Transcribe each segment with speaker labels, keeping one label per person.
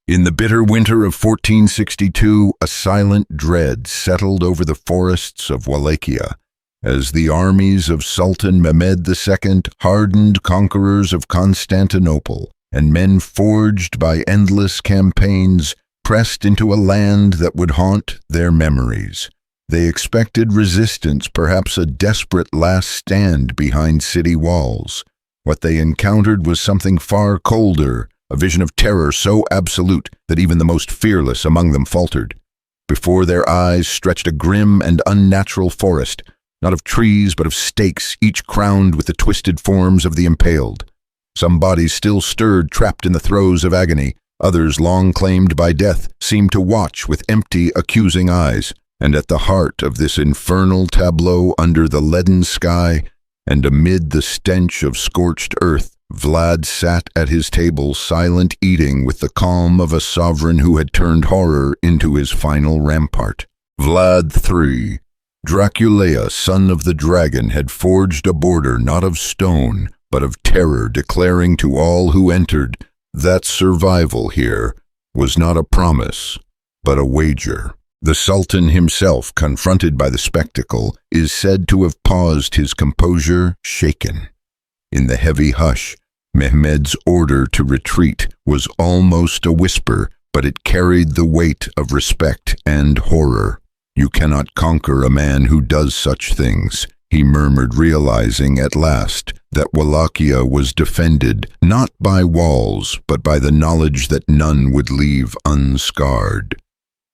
Speaker 1: In the bitter winter of 1462, a silent dread settled over the forests of Wallachia, as the armies of Sultan Mehmed II, hardened conquerors of Constantinople, and men forged by endless campaigns, pressed into a land that would haunt their memories. They expected resistance, perhaps a desperate last stand behind city walls. What they encountered was something far colder, a vision of terror so absolute that even the most fearless among them faltered. Before their eyes stretched a grim and unnatural forest, not of trees but of stakes, each crowned with the twisted forms of the impaled. Some bodies still stirred, trapped in the throes of agony. Others, long claimed by death, seemed to watch with empty, accusing eyes. And at the heart of this infernal tableau, under the leaden sky and amid the stench of scorched earth, Vlad sat at his table, silent, eating with the calm of a sovereign who had turned horror into his final rampart. Vlad III, Dracula, son of the dragon, had forged a border not of stone, but of terror, declaring to all who entered that survival here was not a promise, but a wager. The Sultan himself, confronted by the spectacle, is said to have paused, his composure shaken. In the heavy hush, Mehmed's order to retreat was almost a whisper, but it carried the weight of respect and horror. "You cannot conquer a man who does such things," he murmured, realizing at last that Wallachia was defended not by walls, but by the knowledge that none would leave unscarred.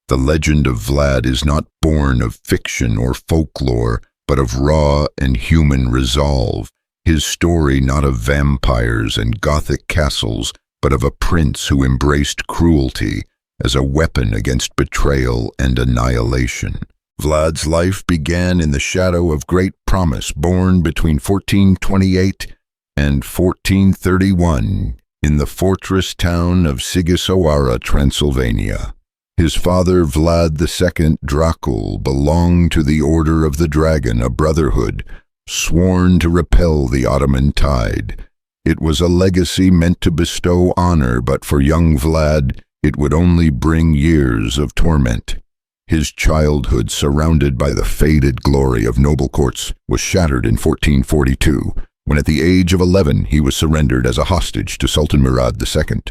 Speaker 1: The legend of Vlad is not born of fiction or folklore, but of raw and human resolve. His story not of vampires and Gothic castles, but of a prince who embraced cruelty as a weapon against betrayal and annihilation. Vlad's life began in the shadow of great promise, born between 1428 and 1431 in the fortress town of Sighisoara, Transylvania. His father, Vlad II Dracul, belonged to the Order of the Dragon, a brotherhood sworn to repel the Ottoman tide. It was a legacy meant to bestow honor, but for young Vlad, it would only bring years of torment. His childhood, surrounded by the faded glory of noble courts, was shattered in 1442, when at the age of 11 he was surrendered as a hostage to Sultan Murad II.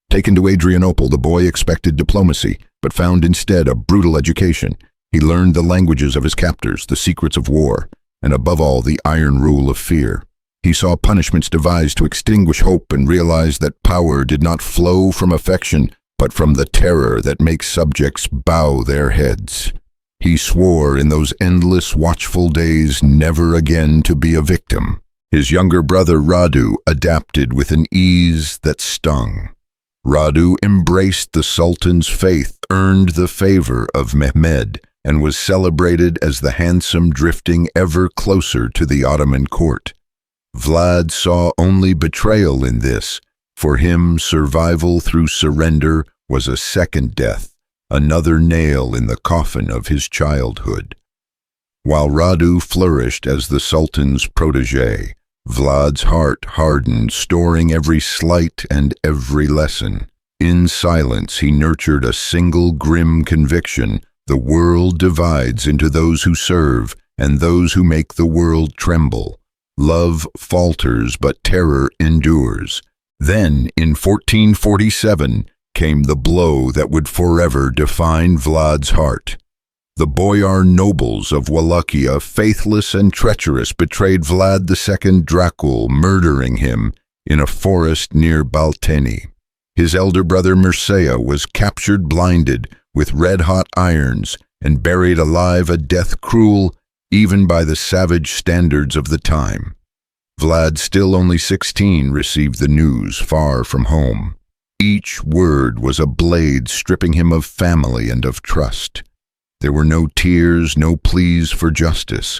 Speaker 1: Taken to Adrianople, the boy expected diplomacy, but found instead a brutal education. He learned the languages of his captors, the secrets of war, and above all, the iron rule of fear. He saw punishments devised to extinguish hope and realized that power did not flow from affection, but from the terror that makes subjects bow their heads. He swore in those endless watchful days never again to be a victim. His younger brother Radu adapted with an ease that stung. Radu embraced the Sultan's faith, earned the favor of Mehmed, and was celebrated as the handsome drifting ever closer to the Ottoman court. Vlad saw only betrayal in this. For him, survival through surrender was a second death, another nail in the coffin of his childhood. While Radu flourished as the Sultan's protégé, Vlad's heart hardened, storing every slight and every lesson. In silence, he nurtured a single grim conviction: the world divides into those who serve and those who make the world tremble. Love falters, but terror endures. Then, in 1447, came the blow that would forever define Vlad's heart. The boyar nobles of Wallachia, faithless and treacherous, betrayed Vlad II Dracul, murdering him in a forest near Balteni. His elder brother Mircea was captured blinded with red-hot irons and buried alive, a death cruel even by the savage standards of the time. Vlad, still only 16, received the news far from home. Each word was a blade stripping him of family and of trust. There were no tears, no pleas for justice.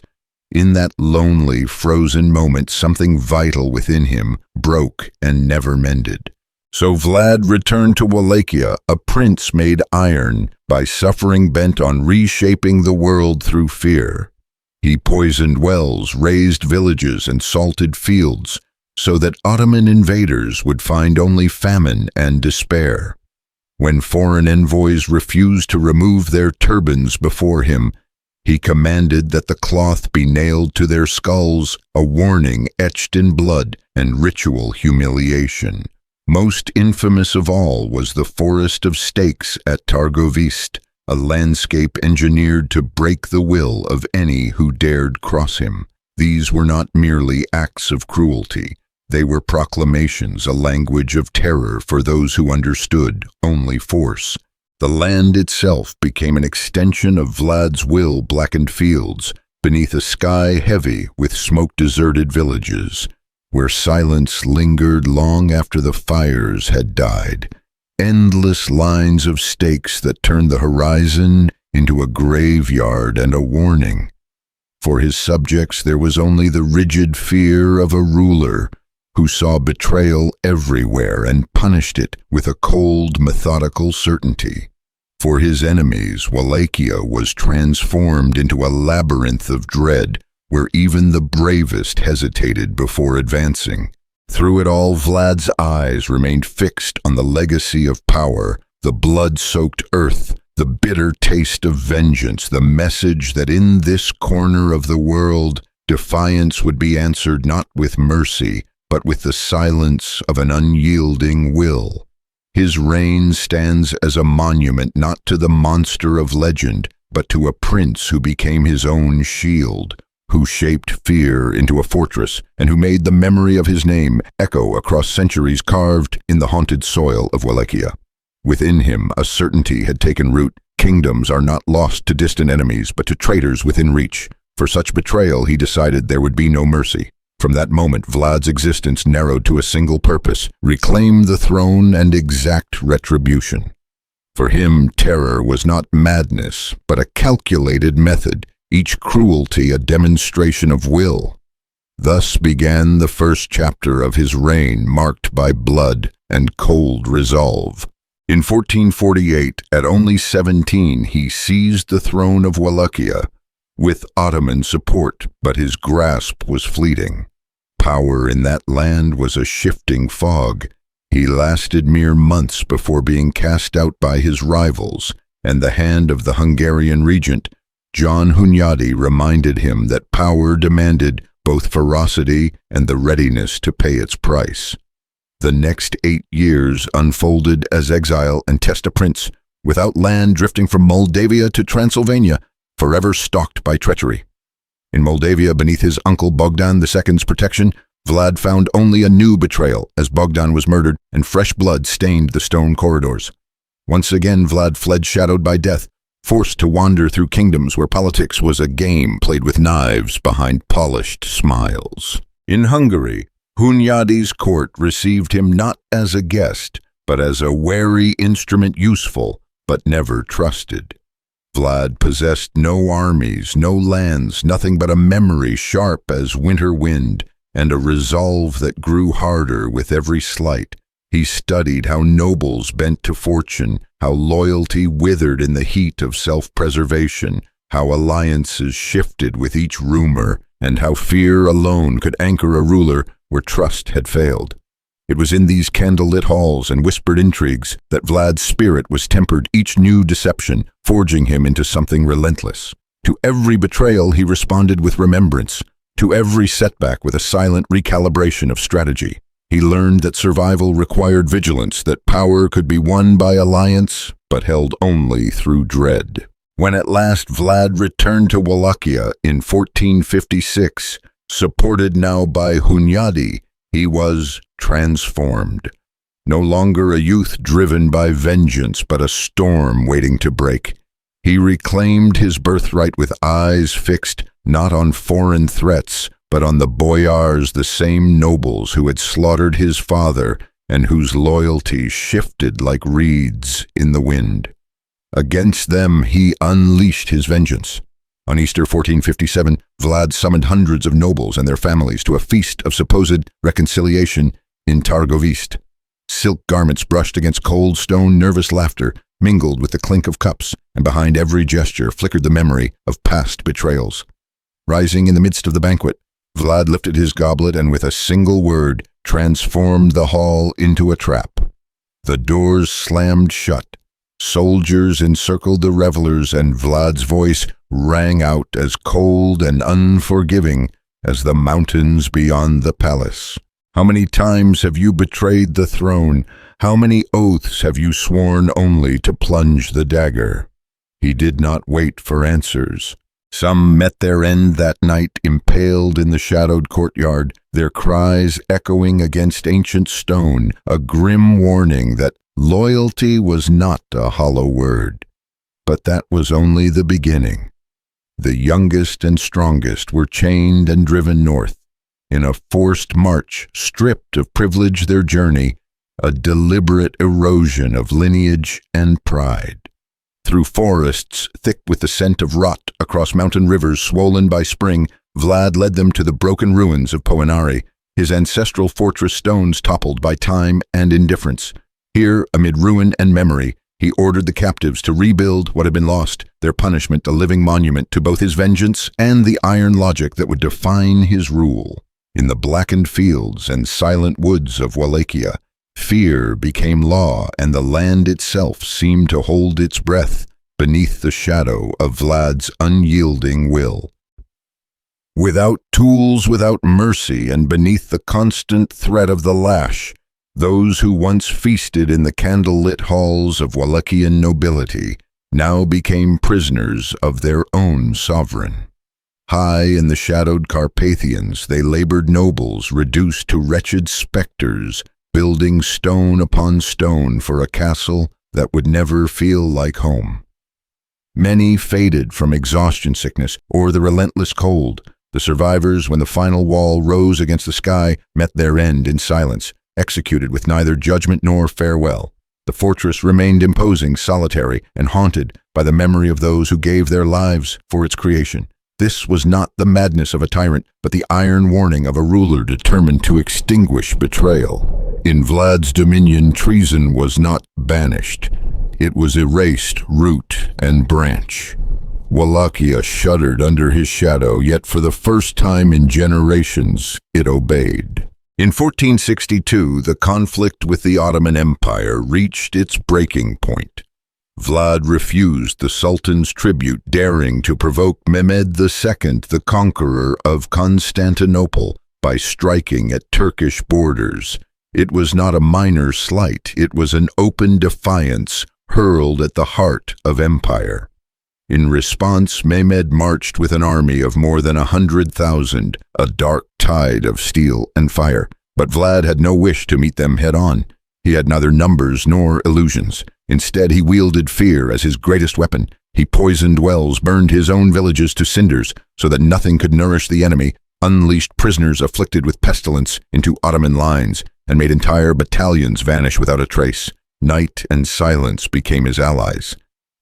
Speaker 1: In that lonely, frozen moment, something vital within him broke and never mended. So Vlad returned to Wallachia, a prince made iron by suffering, bent on reshaping the world through fear. He poisoned wells, razed villages, and salted fields, so that Ottoman invaders would find only famine and despair. When foreign envoys refused to remove their turbans before him, he commanded that the cloth be nailed to their skulls, a warning etched in blood and ritual humiliation. Most infamous of all was the forest of stakes at Targovist, a landscape engineered to break the will of any who dared cross him. These were not merely acts of cruelty. They were proclamations, a language of terror for those who understood only force. The land itself became an extension of Vlad's will-blackened fields, beneath a sky heavy with smoke-deserted villages, where silence lingered long after the fires had died. Endless lines of stakes that turned the horizon into a graveyard and a warning. For his subjects there was only the rigid fear of a ruler who saw betrayal everywhere and punished it with a cold, methodical certainty. For his enemies, Wallachia was transformed into a labyrinth of dread, where even the bravest hesitated before advancing. Through it all, Vlad's eyes remained fixed on the legacy of power, the blood-soaked earth, the bitter taste of vengeance, the message that in this corner of the world, defiance would be answered not with mercy, but with the silence of an unyielding will. His reign stands as a monument not to the monster of legend, but to a prince who became his own shield, who shaped fear into a fortress, and who made the memory of his name echo across centuries carved in the haunted soil of Wallachia. Within him, a certainty had taken root. Kingdoms are not lost to distant enemies, but to traitors within reach. For such betrayal, he decided there would be no mercy. From that moment, Vlad's existence narrowed to a single purpose: reclaim the throne and exact retribution. For him, terror was not madness, but a calculated method, each cruelty a demonstration of will. Thus began the first chapter of his reign, marked by blood and cold resolve. In 1448, at only 17, he seized the throne of Wallachia, with Ottoman support, but his grasp was fleeting. Power in that land was a shifting fog. He lasted mere months before being cast out by his rivals, and the hand of the Hungarian regent, John Hunyadi, reminded him that power demanded both ferocity and the readiness to pay its price. The next 8 years unfolded as exile and test a prince, without land, drifting from Moldavia to Transylvania, forever stalked by treachery. In Moldavia, beneath his uncle Bogdan II's protection, Vlad found only a new betrayal, as Bogdan was murdered and fresh blood stained the stone corridors. Once again, Vlad fled shadowed by death, forced to wander through kingdoms where politics was a game played with knives behind polished smiles. In Hungary, Hunyadi's court received him not as a guest, but as a wary instrument, useful but never trusted. Vlad possessed no armies, no lands, nothing but a memory sharp as winter wind, and a resolve that grew harder with every slight. He studied how nobles bent to fortune, how loyalty withered in the heat of self-preservation, how alliances shifted with each rumor, and how fear alone could anchor a ruler where trust had failed. It was in these candlelit halls and whispered intrigues that Vlad's spirit was tempered, each new deception forging him into something relentless. To every betrayal he responded with remembrance, to every setback with a silent recalibration of strategy. He learned that survival required vigilance, that power could be won by alliance, but held only through dread. When at last Vlad returned to Wallachia in 1456, supported now by Hunyadi, he was transformed. No longer a youth driven by vengeance, but a storm waiting to break. He reclaimed his birthright with eyes fixed not on foreign threats, but on the boyars, the same nobles who had slaughtered his father and whose loyalty shifted like reeds in the wind. Against them he unleashed his vengeance. On Easter 1457, Vlad summoned hundreds of nobles and their families to a feast of supposed reconciliation in Targovist. Silk garments brushed against cold stone, nervous laughter mingled with the clink of cups, and behind every gesture flickered the memory of past betrayals. Rising in the midst of the banquet, Vlad lifted his goblet and with a single word transformed the hall into a trap. The doors slammed shut. Soldiers encircled the revelers, and Vlad's voice rang out as cold and unforgiving as the mountains beyond the palace. How many times have you betrayed the throne? How many oaths have you sworn only to plunge the dagger? He did not wait for answers. Some met their end that night, impaled in the shadowed courtyard, their cries echoing against ancient stone, a grim warning that loyalty was not a hollow word. But that was only the beginning. The youngest and strongest were chained and driven north. In a forced march, stripped of privilege their journey, a deliberate erosion of lineage and pride. Through forests thick with the scent of rot, across mountain rivers swollen by spring, Vlad led them to the broken ruins of Poenari, his ancestral fortress stones toppled by time and indifference. Here, amid ruin and memory, he ordered the captives to rebuild what had been lost, their punishment a living monument to both his vengeance and the iron logic that would define his rule. In the blackened fields and silent woods of Wallachia, fear became law, and the land itself seemed to hold its breath beneath the shadow of Vlad's unyielding will. Without tools, without mercy, and beneath the constant threat of the lash, those who once feasted in the candle-lit halls of Wallachian nobility now became prisoners of their own sovereign. High in the shadowed Carpathians, they labored nobles reduced to wretched specters, building stone upon stone for a castle that would never feel like home. Many faded from exhaustion sickness or the relentless cold. The survivors, when the final wall rose against the sky, met their end in silence, executed with neither judgment nor farewell. The fortress remained imposing, solitary, and haunted by the memory of those who gave their lives for its creation. This was not the madness of a tyrant, but the iron warning of a ruler determined to extinguish betrayal. In Vlad's dominion, treason was not banished. It was erased root and branch. Wallachia shuddered under his shadow, yet for the first time in generations, it obeyed. In 1462, the conflict with the Ottoman Empire reached its breaking point. Vlad refused the Sultan's tribute, daring to provoke Mehmed II, the conqueror of Constantinople, by striking at Turkish borders. It was not a minor slight, it was an open defiance hurled at the heart of empire. In response, Mehmed marched with an army of more than 100,000, a dark tide of steel and fire. But Vlad had no wish to meet them head-on. He had neither numbers nor illusions. Instead, he wielded fear as his greatest weapon. He poisoned wells, burned his own villages to cinders so that nothing could nourish the enemy, unleashed prisoners afflicted with pestilence into Ottoman lines, and made entire battalions vanish without a trace. Night and silence became his allies.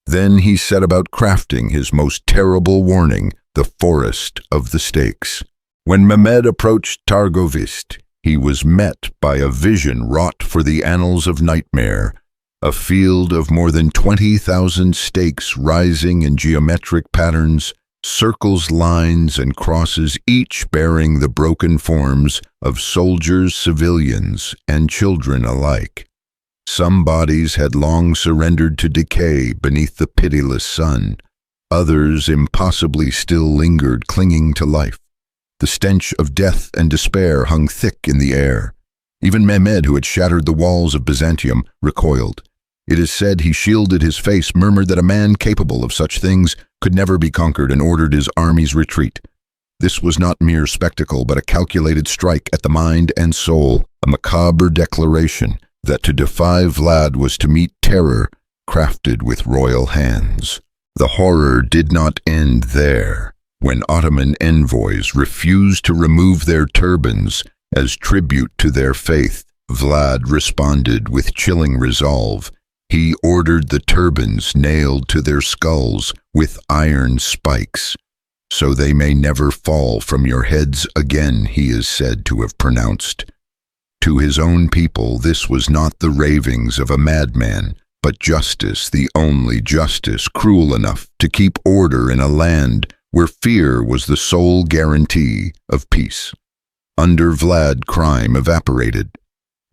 Speaker 1: Then he set about crafting his most terrible warning, the forest of the stakes. When Mehmed approached Targovist, he was met by a vision wrought for the annals of nightmare, a field of more than 20,000 stakes rising in geometric patterns, circles, lines, and crosses, each bearing the broken forms of soldiers, civilians, and children alike. Some bodies had long surrendered to decay beneath the pitiless sun. Others impossibly still lingered, clinging to life. The stench of death and despair hung thick in the air. Even Mehmed, who had shattered the walls of Byzantium, recoiled. It is said he shielded his face, murmured that a man capable of such things could never be conquered, and ordered his army's retreat. This was not mere spectacle, but a calculated strike at the mind and soul, a macabre declaration that to defy Vlad was to meet terror crafted with royal hands. The horror did not end there. When Ottoman envoys refused to remove their turbans as tribute to their faith, Vlad responded with chilling resolve. He ordered the turbans nailed to their skulls with iron spikes. So they may never fall from your heads again, he is said to have pronounced. To his own people, this was not the ravings of a madman, but justice, the only justice cruel enough to keep order in a land where fear was the sole guarantee of peace. Under Vlad, crime evaporated.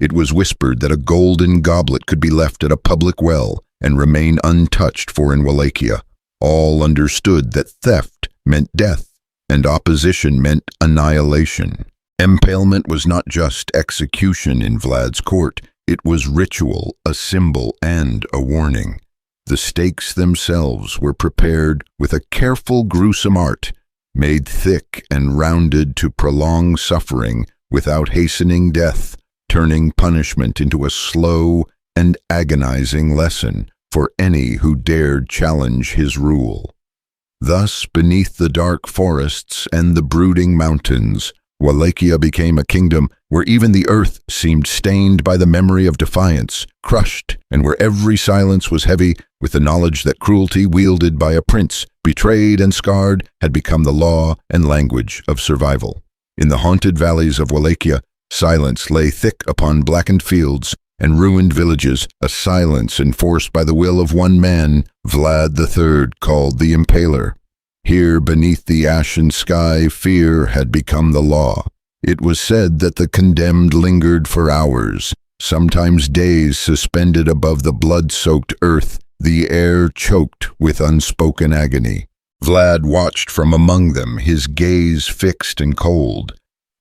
Speaker 1: It was whispered that a golden goblet could be left at a public well and remain untouched, for in Wallachia all understood that theft meant death and opposition meant annihilation. Empalement was not just execution in Vlad's court, it was ritual, a symbol, and a warning. The stakes themselves were prepared with a careful, gruesome art, made thick and rounded to prolong suffering without hastening death, turning punishment into a slow and agonizing lesson for any who dared challenge his rule. Thus, beneath the dark forests and the brooding mountains, Wallachia became a kingdom where even the earth seemed stained by the memory of defiance, crushed, and where every silence was heavy with the knowledge that cruelty wielded by a prince, betrayed and scarred, had become the law and language of survival. In the haunted valleys of Wallachia, silence lay thick upon blackened fields and ruined villages, a silence enforced by the will of one man, Vlad III, called the Impaler. Here, beneath the ashen sky, fear had become the law. It was said that the condemned lingered for hours, sometimes days, suspended above the blood-soaked earth, the air choked with unspoken agony. Vlad watched from among them, his gaze fixed and cold,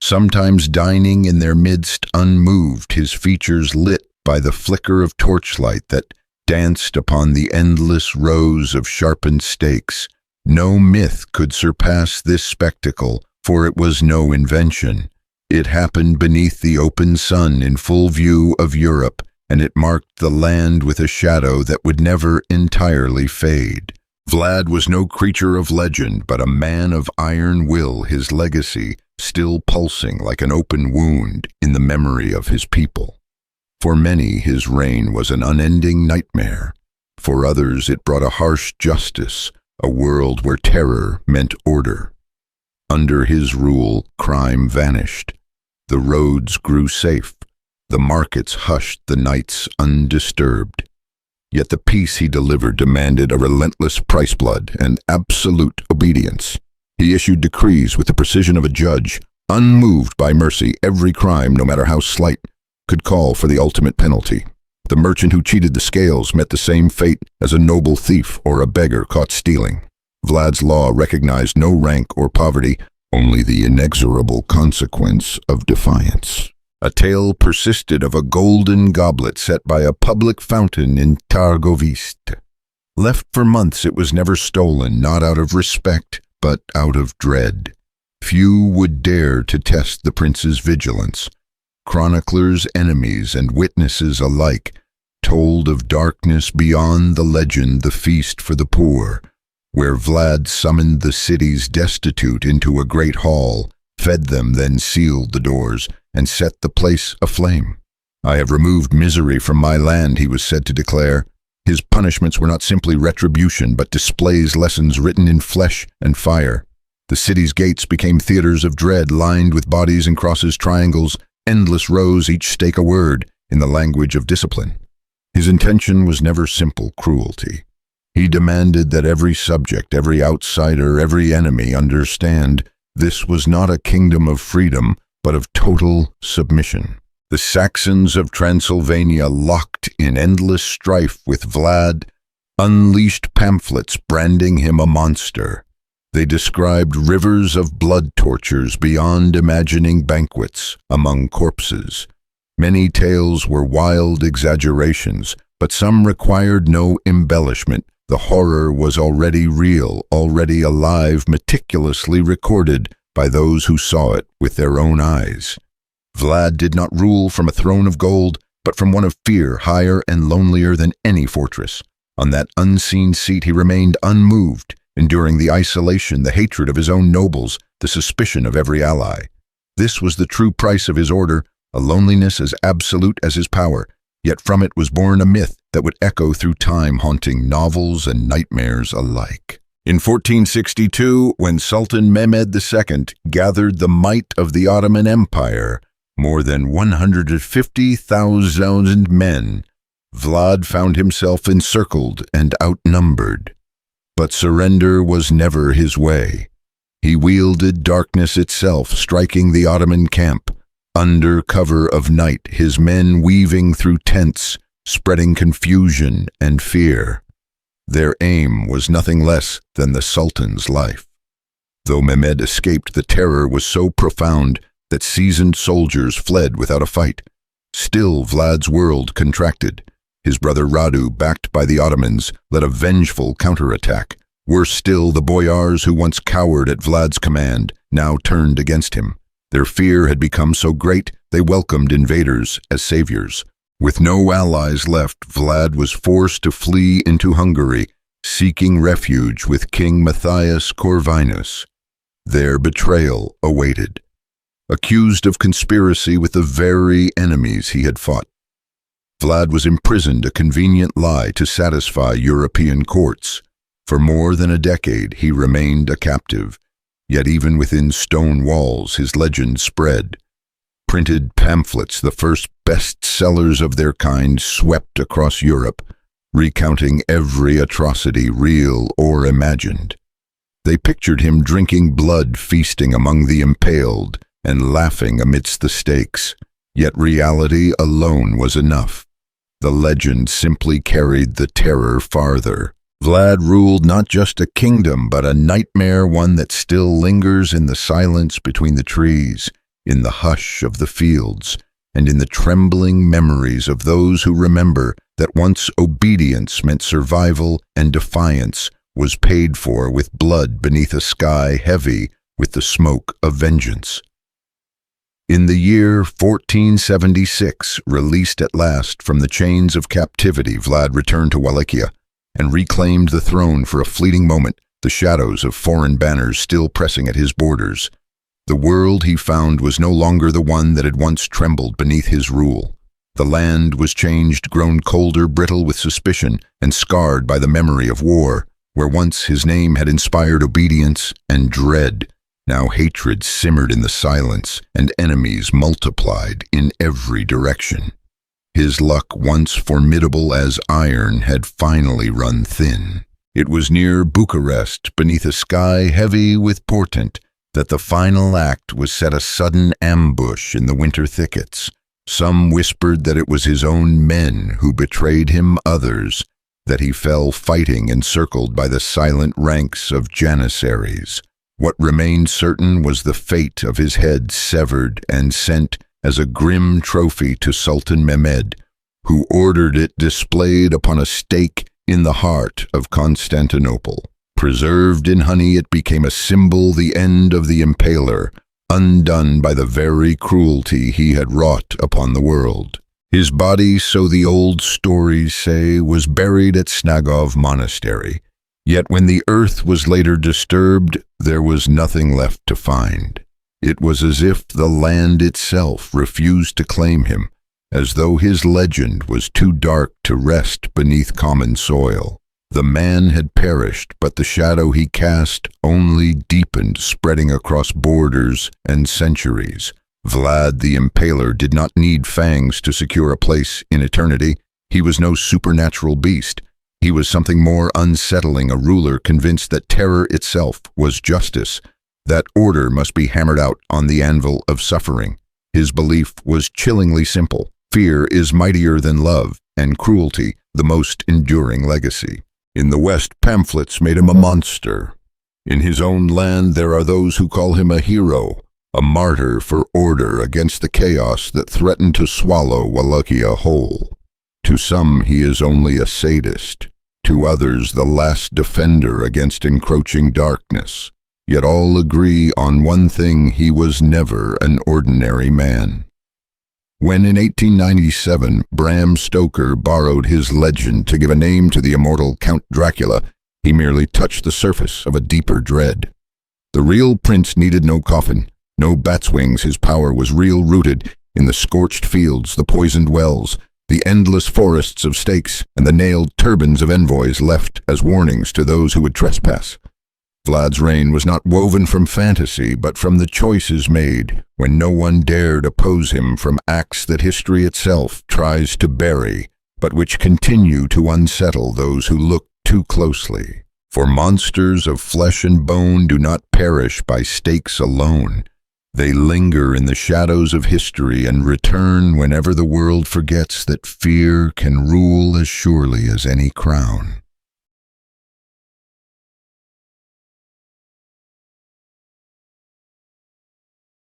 Speaker 1: sometimes dining in their midst unmoved, his features lit by the flicker of torchlight that danced upon the endless rows of sharpened stakes. No myth could surpass this spectacle, for it was no invention. It happened beneath the open sun in full view of Europe, and it marked the land with a shadow that would never entirely fade. Vlad was no creature of legend, but a man of iron will, his legacy still pulsing like an open wound in the memory of his people. For many, his reign was an unending nightmare. For others, it brought a harsh justice, a world where terror meant order. Under his rule, crime vanished. The roads grew safe. The markets hushed the nights undisturbed. Yet the peace he delivered demanded a relentless price blood and absolute obedience. He issued decrees with the precision of a judge, unmoved by mercy. Every crime, no matter how slight, could call for the ultimate penalty. The merchant who cheated the scales met the same fate as a noble thief or a beggar caught stealing. Vlad's law recognized no rank or poverty, only the inexorable consequence of defiance. A tale persisted of a golden goblet set by a public fountain in Targovist. Left for months, it was never stolen, not out of respect, but out of dread. Few would dare to test the prince's vigilance. Chroniclers, enemies, and witnesses alike told of darkness beyond the legend, the feast for the poor, where Vlad summoned the city's destitute into a great hall, fed them, then sealed the doors, and set the place aflame. "I have removed misery from my land," he was said to declare. His punishments were not simply retribution, but displays lessons written in flesh and fire. The city's gates became theaters of dread, lined with bodies and crosses, triangles, endless rows, each stake a word, in the language of discipline. His intention was never simple cruelty. He demanded that every subject, every outsider, every enemy understand this was not a kingdom of freedom, but of total submission. The Saxons of Transylvania, locked in endless strife with Vlad, unleashed pamphlets branding him a monster. They described rivers of blood tortures beyond imagining, banquets among corpses. Many tales were wild exaggerations, but some required no embellishment. The horror was already real, already alive, meticulously recorded by those who saw it with their own eyes. Vlad did not rule from a throne of gold, but from one of fear, higher and lonelier than any fortress. On that unseen seat he remained unmoved, enduring the isolation, the hatred of his own nobles, the suspicion of every ally. This was the true price of his order, a loneliness as absolute as his power, yet from it was born a myth that would echo through time, haunting novels and nightmares alike. In 1462, when Sultan Mehmed II gathered the might of the Ottoman Empire, more than 150,000 men, Vlad found himself encircled and outnumbered. But surrender was never his way. He wielded darkness itself, striking the Ottoman camp. Under cover of night, his men weaving through tents, spreading confusion and fear. Their aim was nothing less than the Sultan's life. Though Mehmed escaped, the terror was so profound that seasoned soldiers fled without a fight. Still, Vlad's world contracted. His brother Radu, backed by the Ottomans, led a vengeful counterattack. Worse still, the boyars who once cowered at Vlad's command now turned against him. Their fear had become so great they welcomed invaders as saviors. With no allies left, Vlad was forced to flee into Hungary, seeking refuge with King Matthias Corvinus. Their betrayal awaited. Accused of conspiracy with the very enemies he had fought, Vlad was imprisoned, a convenient lie to satisfy European courts. For more than a decade he remained a captive, yet even within stone walls his legend spread. Printed pamphlets, the first bestsellers of their kind, swept across Europe, recounting every atrocity, real or imagined. They pictured him drinking blood, feasting among the impaled, and laughing amidst the stakes. Yet reality alone was enough. The legend simply carried the terror farther. Vlad ruled not just a kingdom, but a nightmare, one that still lingers in the silence between the trees, in the hush of the fields, and in the trembling memories of those who remember that once obedience meant survival and defiance was paid for with blood beneath a sky heavy with the smoke of vengeance. In the year 1476, released at last from the chains of captivity, Vlad returned to Wallachia and reclaimed the throne for a fleeting moment, the shadows of foreign banners still pressing at his borders. The world he found was no longer the one that had once trembled beneath his rule. The land was changed, grown colder, brittle with suspicion, and scarred by the memory of war. Where once his name had inspired obedience and dread, now hatred simmered in the silence, and enemies multiplied in every direction. His luck, once formidable as iron, had finally run thin. It was near Bucharest, beneath a sky heavy with portent, that the final act was set, a sudden ambush in the winter thickets. Some whispered that it was his own men who betrayed him, others that he fell fighting, encircled by the silent ranks of janissaries. What remained certain was the fate of his head, severed and sent as a grim trophy to Sultan Mehmed, who ordered it displayed upon a stake in the heart of Constantinople. Preserved in honey, it became a symbol, the end of the Impaler, undone by the very cruelty he had wrought upon the world. His body, so the old stories say, was buried at Snagov Monastery. Yet when the earth was later disturbed, there was nothing left to find. It was as if the land itself refused to claim him, as though his legend was too dark to rest beneath common soil. The man had perished, but the shadow he cast only deepened, spreading across borders and centuries. Vlad the Impaler did not need fangs to secure a place in eternity. He was no supernatural beast. He was something more unsettling, a ruler convinced that terror itself was justice, that order must be hammered out on the anvil of suffering. His belief was chillingly simple. Fear is mightier than love, and cruelty the most enduring legacy. In the West, pamphlets made him a monster. In his own land, there are those who call him a hero, a martyr for order against the chaos that threatened to swallow Wallachia whole. To some, he is only a sadist. To others, the last defender against encroaching darkness. Yet all agree on one thing: he was never an ordinary man. When in 1897 Bram Stoker borrowed his legend to give a name to the immortal Count Dracula, he merely touched the surface of a deeper dread. The real prince needed no coffin, no bat's wings. His power was real-rooted in the scorched fields, the poisoned wells, the endless forests of stakes, and the nailed turbans of envoys left as warnings to those who would trespass. Vlad's reign was not woven from fantasy, but from the choices made when no one dared oppose him, from acts that history itself tries to bury, but which continue to unsettle those who look too closely. For monsters of flesh and bone do not perish by stakes alone. They linger in the shadows of history and return whenever the world forgets that fear can rule as surely as any crown.